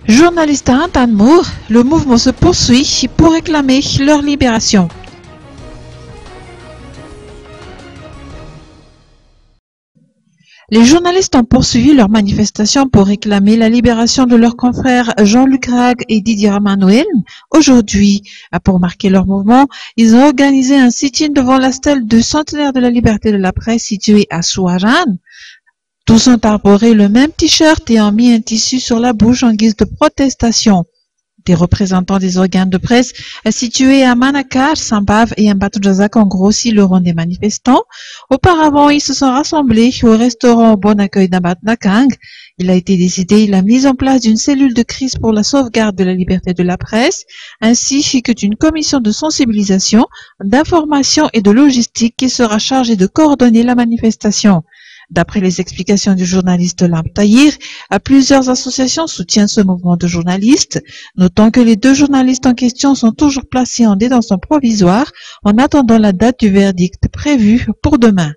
Journalistes à Antanmour, le mouvement se poursuit pour réclamer leur libération. Les journalistes ont poursuivi leur manifestation pour réclamer la libération de leurs confrères Jean-Luc Rag et Didier Ramanoel. Aujourd'hui, pour marquer leur mouvement, ils ont organisé un sit-in devant la stèle du centenaire de la liberté de la presse située à Souarane. Tous ont arboré le même t-shirt et ont mis un tissu sur la bouche en guise de protestation. Des représentants des organes de presse situés à Manakar, Saint-Bave et Mbatoudzak ont grossi le rang des manifestants. Auparavant, ils se sont rassemblés au restaurant Bon Accueil d'Ambatnakang. Il a été décidé la mise en place d'une cellule de crise pour la sauvegarde de la liberté de la presse, ainsi que d'une commission de sensibilisation, d'information et de logistique qui sera chargée de coordonner la manifestation. D'après les explications du journaliste Lamp Tahir, plusieurs associations soutiennent ce mouvement de journalistes, notant que les deux journalistes en question sont toujours placés en détention provisoire en attendant la date du verdict prévu pour demain.